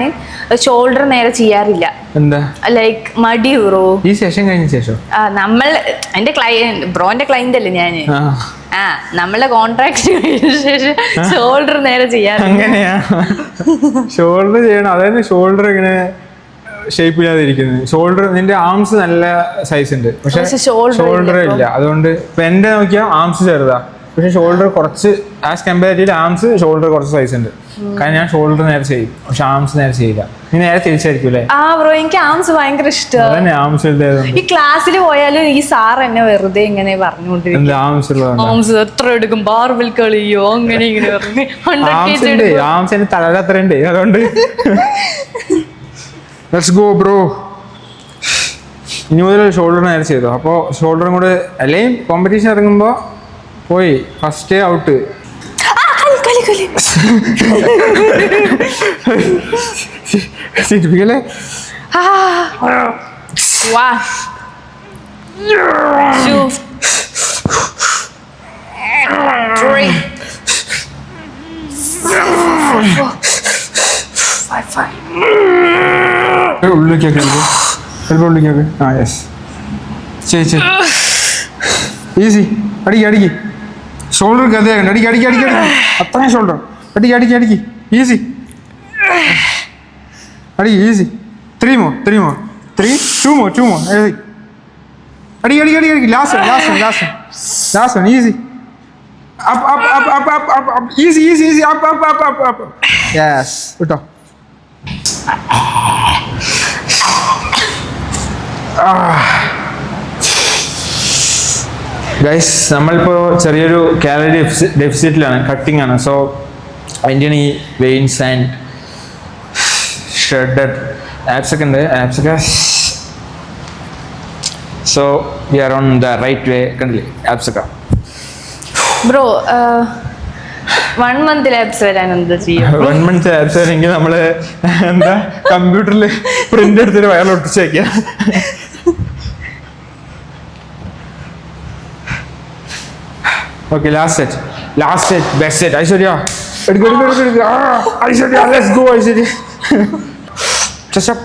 ഷോൾഡർ നേരെ ചെയ്യാറില്ല. എന്താ ലൈക്ക് മടി ബ്രോ. ഈ സെഷൻ കഴിഞ്ഞ ശേഷം നമ്മൾ എന്റെ ബ്രോന്റെ ക്ലയന്റ് അല്ലേ ഞാന്. നമ്മളെ കോൺട്രാക്ട് കഴിഞ്ഞ ശേഷം ഷോൾഡർ നേരെ ചെയ്യാറ്. അങ്ങനെയാ ഷോൾഡർ ചെയ്യണം. അതായത് ഷോൾഡർ ഇങ്ങനെ ഷേപ്പില്ലാതെ ഇരിക്കുന്നത്. ഷോൾഡർ നിന്റെ ആംസ് നല്ല സൈസ് ഉണ്ട്, പക്ഷെ ഷോൾഡർ ഇല്ല. അതുകൊണ്ട് ഇപ്പൊ എന്റെ നോക്കിയാൽ ആംസ് ചെറുതാ, പക്ഷെ ഷോൾഡർ കുറച്ച് ആസ് കമ്പാരിറ്റീവ് ആംസ് ഷോൾഡർ കുറച്ച് സൈസ് ഉണ്ട്. കാരണം ഞാൻ ഷോൾഡർ നേരെ ചെയ്യും, പക്ഷെ ആംസ് നേരെ ചെയ്യില്ല. നീ നേരെ തിരിച്ചായിരിക്കും അല്ലേ? ആ ബ്രോ, എനിക്ക് ആംസ് ഭയങ്കര ഇഷ്ടമാണ്. ആംസ് ഈ ക്ലാസ്സിൽ പോയാലും ഈ സാർ എന്നെ വെറുതെ ഇങ്ങനെ പറഞ്ഞുകൊണ്ടിരിക്കും, ആംസ് എത്ര എടുക്കും, ബാർബിൾ കളിയോ അങ്ങനെ ഇങ്ങനെ പറഞ്ഞു. ആംസ് എന്റെ തല അത്ര ഉണ്ട്, അതുകൊണ്ട് ലെറ്റ്സ് ഗോ ബ്രോ. ഇനി മുതൽ ഷോൾഡർ നേരെ ചെയ്തോ. അപ്പോൾ ഷോൾഡറും കൂടെ അല്ലെങ്കിൽ കോമ്പറ്റീഷൻ ഇറങ്ങുമ്പോൾ പോയി ഫസ്റ്റ് ഔട്ട്. ചിരിപ്പിക്കല്ലേ? ഉള്ളിലേക്കൊക്കെ ഉള്ളിലേക്കൊക്കെ. ആ യെസ്, ചേച്ചി ഈസി. അടിക്ക് അടിക്ക്, ഷോൾഡർ ഗതയാകണ്ട. അടിക്ക് അടിക്ക് അടിക്ക് അടിക്ക്, അത്രയും ഷോൾഡർ. അടിക്ക് അടിക്ക് അടിക്ക്, ഈസി അടിക്ക്, ഈസി. 3 more 2 more 2 more. അടിക്ക് അടിക്ക് അടിക്ക് അടിക്ക്. Last one easy. up easy up. Yes, വിട്ടോ. ഗൈസ്, നമ്മളിപ്പോൾ ചെറിയൊരു കാലറി ഡെഫിസിറ്റിലാണ്, കട്ടിംഗ് ആണ്. സോ അതിൻ്റെയാണ് ഈ വെയിൻസ് ആൻഡ് ഷ്രെഡഡ് ആപ്സൊക്കെ ഉണ്ട്. ആപ്സൊക്കെ so we are on the right way. കണ്ടില്ലേ ആപ്സൊക്കെ? ബ്രോ 1 month ആപ്സ് വരാൻ എന്താ ചെയ്യും? 1 month ആപ്സ് വരെങ്കിൽ നമ്മള് എന്താ കമ്പ്യൂട്ടറിൽ പ്രിന്റ് എടുത്തിട്ട് വയറിലൊട്ടിച്ച് വയ്ക്കുക. Okay, last set, best set. Aishwarya, എടുക്ക്. Aishwarya, let's go Aishwarya. Just up.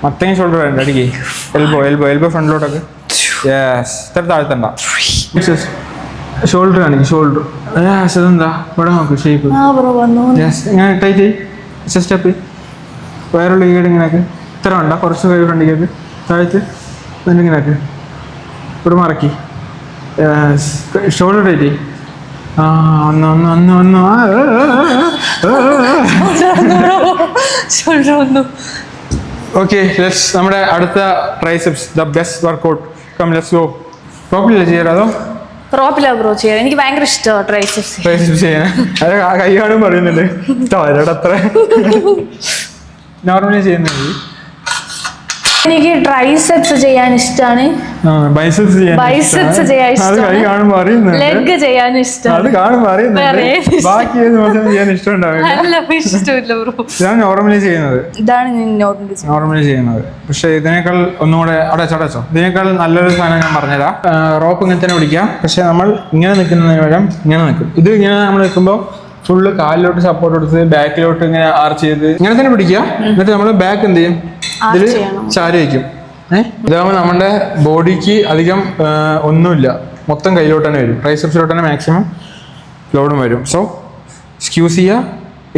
മത്തങ്ങ ഷോൾഡർ വേണ്ട, അടിക്ക്. എൽബോ ഫ്രണ്ടിലോട്ടൊക്കെ. യെസ്, ഇത്ര താഴ്ത്തണ്ട. ഷോൾഡർ കാണിക്കും, ഷോൾഡർ. അതെന്താ ഇവിടെ നോക്ക് ഷേപ്പ്. യെസ്, ഇങ്ങനെ ടൈറ്റ് ചെയ്യ്. Just up. വയറുള്ള ഈട് ഇങ്ങനെയാക്ക്. ഇത്ര വേണ്ട, കുറച്ച് കൈ ഫ്രണ്ടിലേക്ക് താഴ്ത്ത്. ഇങ്ങനെ ആക്ക്. ഇവിടെ മറക്കി. Shoulder tight. ഓക്കെ, ലെറ്റ്സ് നമ്മുടെ അടുത്ത triceps, the best workout. Come let's go. Properly ചെയ്യാറോ അതോ? പ്രോപ്പർലി ബ്രോ ചെയ്യാൻ എനിക്ക് ഭയങ്കര ഇഷ്ടമാണ് ട്രൈസെപ്സ് ചെയ്യാൻ. അത് കൈ കാണും പറയുന്നുണ്ട് അത്ര നോർമലി ചെയ്യുന്നത്. എനിക്ക് ട്രൈസെപ്സ് ചെയ്യാൻ ഇഷ്ടമാണ്, ബൈസെപ്സ് ചെയ്യാൻ ഇഷ്ടമാണ്, ലെഗ് ചെയ്യാൻ ഇഷ്ടമാണ്. ഞാൻ നോർമലി ചെയ്യുന്നത് പക്ഷെ ഇതിനേക്കാൾ ഒന്നുകൂടെ അടച്ചോ, ഇതിനേക്കാൾ നല്ലൊരു സാധനം ഞാൻ പറഞ്ഞുതരാം. റോപ്പ് ഇങ്ങനെ തന്നെ പിടിക്കാം, പക്ഷെ നമ്മൾ ഇങ്ങനെ നിൽക്കുന്നതിന് പകരം ഇങ്ങനെ നിൽക്കും. ഇത് ഇങ്ങനെ നമ്മൾ നിൽക്കുമ്പോൾ ഫുള്ള് കാലിലോട്ട് സപ്പോർട്ട് കൊടുത്ത് ബാക്കിലോട്ട് ഇങ്ങനെ ആർച്ച് ചെയ്ത് ഇങ്ങനെ തന്നെ പിടിക്കുക. എന്നിട്ട് നമ്മൾ ബാക്ക് എന്ത് ചെയ്യും, ഇതിൽ ചാരി വയ്ക്കും. ഇതാകുമ്പോൾ നമ്മുടെ ബോഡിക്ക് അധികം ഒന്നുമില്ല, മൊത്തം കയ്യിലോട്ട് തന്നെ വരും. ട്രൈസെപ്സിലോട്ട് തന്നെ മാക്സിമം ലോഡും വരും. സോ സ്ക്യൂസ് ചെയ്യുക.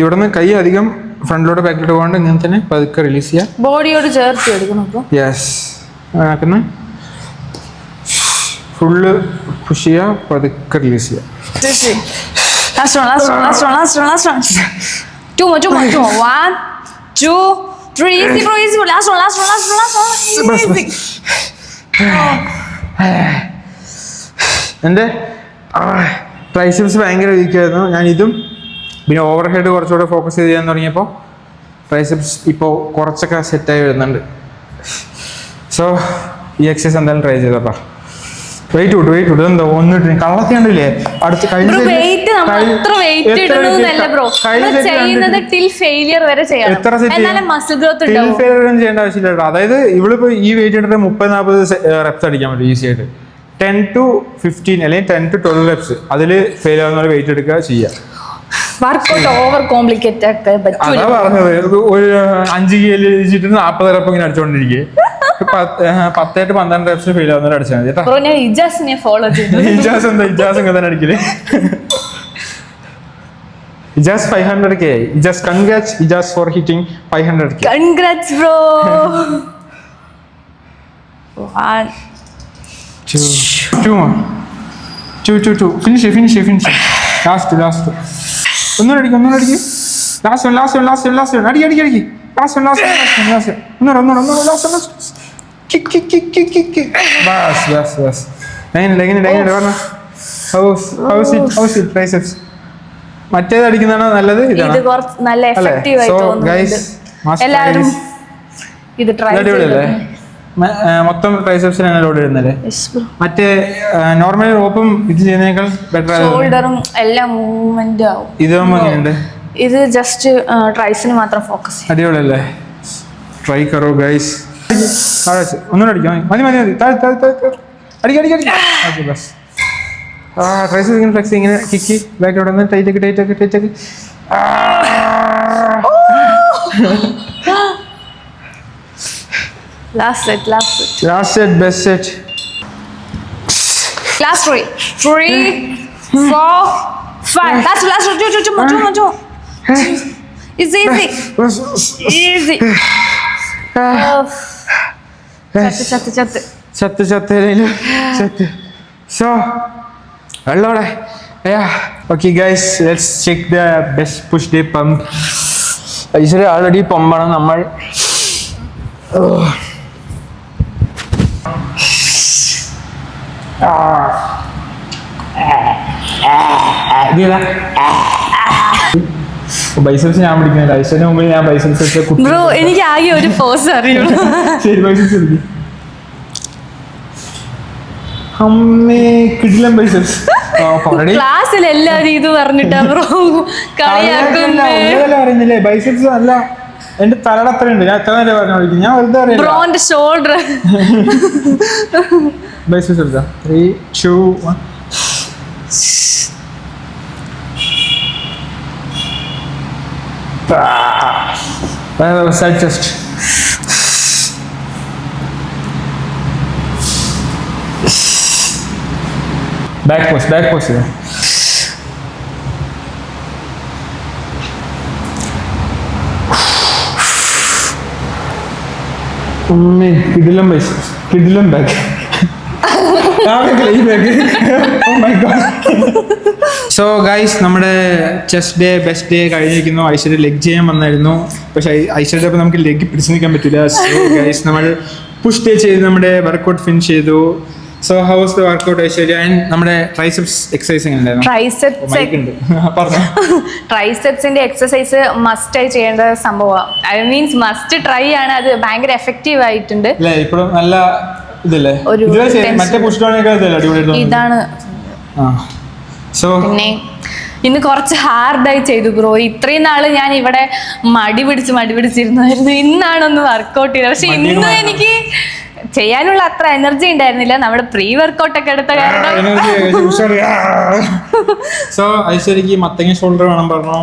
ഇവിടെ നിന്ന് കൈ അധികം ഫ്രണ്ടിലോട്ട് ബാക്കിലോട്ട് പോകാണ്ട് ഇങ്ങനെ തന്നെ പതുക്കെ റിലീസ് ചെയ്യുക. ബോഡിയോട് ചേർത്ത് എടുക്കണം. യെസ്, ആക്കുന്ന ഫുള്ള് പുഷ് ചെയ്യുക, പതുക്കെ റിലീസ് ചെയ്യുക. Last one. 2 more. 1, 2, 3. Easy bro. Last one. Easy. എൻ്റെ ട്രൈസെപ്സ് ഭയങ്കര വീക്കായിരുന്നു. ഞാൻ ഇതും പിന്നെ ഓവർ ഹെഡ് കുറച്ചുകൂടെ ഫോക്കസ് ചെയ്ത് ചെയ്യാൻ തുടങ്ങിയപ്പോൾ ട്രൈസെപ്സ് ഇപ്പോൾ കുറച്ചൊക്കെ സെറ്റായി വരുന്നുണ്ട്. സോ ഈ എക്സസൈസ് എന്തായാലും ട്രൈ ചെയ്തപ്പാ. വെയിറ്റ് വിട്ടു എന്താ ഒന്നിട്ട് കള്ളത്തി കണ്ടില്ലേ? അടുത്ത് കഴിഞ്ഞ ചെയ്യേണ്ട ആവശ്യമില്ല. അതായത് ഇവളിപ്പോ ഈ വെയിറ്റ് ഇട്ടിട്ട് 30-40 റെപ്സ് അടിക്കാൻ പറ്റും ഈസി ആയിട്ട്. 10 to 15 അല്ലെങ്കിൽ 10 to 12 റെപ്സ് അതിൽ ഫെയിൽ ആവുന്ന വെയിറ്റ് എടുക്കുക ചെയ്യുക. അതാ പറഞ്ഞത്, ഒരു 5 kg വെച്ചിട്ട് 40 റെപ്പ് ഇങ്ങനെ അടിച്ചോണ്ടിരിക്കുക. 10 to 12 റെപ്സിന് ഫെയിൽ ആവുന്നവർ അടിച്ചാൽ മതി കേട്ടോ. ഇജാസ് ഇങ്ങനെ തന്നെ അടിക്കല്. Just 500k. Just congrats Ijaz for hitting 500k. Congrats, bro. 1 2 more. 2. Finish it. Last. ഒന്നുകൂടെ അടിക്ക്. Last one. അടി. Last one. ഒന്നുകൂടെ. Last. Kick. ബസ്. എങ്ങനെ പറഞ്ഞ ഹൗസ് ഇറ്റ് triceps. മറ്റേത് അടിക്കുന്നതാണോ നല്ലത്? ഇത് കുറച്ച് നല്ല എഫക്റ്റീവ് ആയി തോന്നുന്നു. എല്ലാവരും ഇത് ട്രൈ ചെയ്യല്ലേ. മൊത്തം ട്രൈസെപ്സിനാണ് ലോഡ് ഇടുന്നത്. മറ്റേ നോർമൽ റോപ്പും ഇത് ചെയ്യുന്നതിനേക്കാൾ ബെറ്റർ. ഷോൾഡറും എല്ലാം മൂവ്മെന്റ് ആവും. ഇതാകുമ്പോൾ എങ്ങനെയുണ്ട്? ഇത് ജസ്റ്റ് ട്രൈസിന് മാത്രം ഫോക്കസ്. അടിപൊളിയല്ലേ? ട്രൈ കറോ ഗൈസ്. ഒന്നുകൂടെ അടിക്കാം. മതി. അടിക്ക്. ബസ്. ട്രൈസെപ്സ് ഇങ്ങനെ ഫ്ലെക്സ് ഇങ്ങനെ കിക്ക് ബാക്കിലോട്ട് വന്ന് tight. Last set, best set. Last 3, 4, 5. Last. Two. It's easy. ചത്ത്. So, allora, yeah. Okay, guys, let's check the best push day pump. Actually, already pump ആണ് നമ്മൾ. ബൈസെപ്സ് ഞാൻ പിടിക്കുന്നില്ല. ഐശ്വര്യ മുമ്പിൽ ഞാൻ ബൈസെപ്സ്. ബ്രോ, എനിക്ക് ആകെ ഒരു പോസ് അറിയുള്ളൂ. ശരി, ബൈസെപ്സ് എടുക്കും. ബൈസെപ്സ് ക്ലാസ്സിൽ എല്ലാവരും ഇത് പറഞ്ഞിട്ടാ ബ്രോ കളിയാക്കുന്നില്ലേ? ബൈസെപ്സ് അല്ല, എന്റെ തലയുടെ അത്ര ഉണ്ട്. ഞാൻ എത്ര നേരം പറഞ്ഞു ഞാൻ വെറുതെ അറിയാം. ബ്രോന്റെ ഷോൾഡർ. ബൈസെപ്സ് എടുത്താ 3, 2, 1. Side chest. Back pose. Kidilam back. So guys, നമ്മുടെ ചെസ്റ്റ് ഡേ ബെസ്റ്റ് ഡേ കഴിഞ്ഞിരിക്കുന്നു. ഐശ്വര്യ ലെഗ് ചെയ്യാൻ വന്നായിരുന്നു. പക്ഷെ ഐശ്വര്യ അപ്പം നമുക്ക് ലെഗ് പിടിച്ചു നിൽക്കാൻ പറ്റില്ല. സോ ഗൈസ്, നമ്മൾ പുഷ് ഡേ ചെയ്ത് നമ്മുടെ വർക്കൗട്ട് ഫിനിഷ് ചെയ്തു. So how was the workout Aishwarya? And നമ്മുടെ ട്രൈസെപ്സ് എക്സസൈസ് എങ്ങനെയുണ്ടായിരുന്നു? ട്രൈസെപ്സിന്റെ എക്സസൈസ് മസ്റ്റ് ആയി ചെയ്യേണ്ട സംഭവമാണ്. ഐ മീൻസ് മസ്റ്റ് ട്രൈ ആണ്. അത് ഭയങ്കര എഫക്റ്റീവ് ആയിട്ടുണ്ട്. ഇപ്പോഴും നല്ല ഇതല്ലേ? മറ്റേ പുഷ് ഇതാണ്. പിന്നെ ഇന്ന് കുറച്ച് ഹാർഡായി ചെയ്തു ബ്രോ. ഇത്രയും നാള് ഞാൻ ഇവിടെ മടി പിടിച്ചിരുന്നായിരുന്നു. ഇന്നാണൊന്ന് വർക്കൗട്ട് ചെയ്തത്. പക്ഷെ ഇന്നും എനിക്ക് ചെയ്യാനുള്ള അത്ര എനർജി ഉണ്ടായിരുന്നില്ല. നമ്മുടെ പ്രീ വർക്കൗട്ട് ഒക്കെ എടുത്ത കാരണം. സോ ഐശ്വര്യക്ക് മത്തങ്ങ ഷോൾഡർ വേണം പറഞ്ഞു.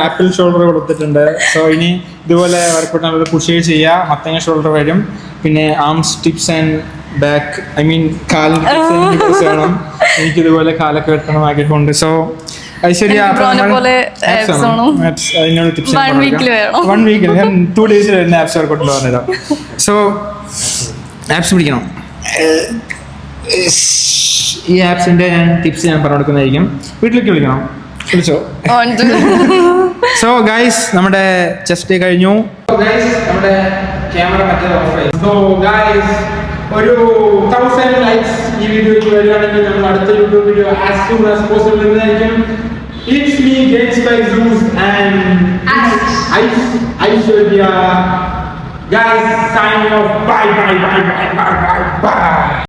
ആപ്പിൾ ഷോൾഡർ കൊടുത്തിട്ടുണ്ട്. സോ ഇനി ഇതുപോലെ വർക്കൗട്ട് നമ്മൾ പുഷ് ചെയ്യാം. മത്തങ്ങ ഷോൾഡർ വരും. പിന്നെ arms tips and back, I mean കാലിന്റെ ടിപ്സ് വേണം. എനിക്കിതുപോലെ കാലൊക്കെ വെട്ടണം ആക്കിയിട്ടുണ്ട്. സോ ഐശ്വര്യ അതിനോട് ടിപ്സ് 1 വീക്കിൽ 2 ഡേയ്സിൽ വരുന്ന ആപ്സ് വർക്കൗട്ട് പറഞ്ഞുതരാം. സോ ആപ്സ് പിടിക്കണം. ഈ ആപ്സിന്റെ ടിപ്സ് ഞാൻ പറഞ്ഞു കൊടുക്കുന്നതായിരിക്കും. വീട്ടിലേക്ക് വിളിക്കണം. വിളിച്ചോ? സോ ഗൈസ്, നമ്മുടെ ചെസ്റ്റ് ഡേ കഴിഞ്ഞു. നമ്മുടെ ക്യാമറ ഒരു 1000 ലൈക്സ് ഈ വീഡിയോയ്ക്ക് വരികയാണെങ്കിൽ നമ്മൾ അടുത്ത YouTube video as soon as possible ഇടുന്നതായിരിക്കും. It's me, Gates by Zeus and Aishwarya. Guys, signing off. Bye.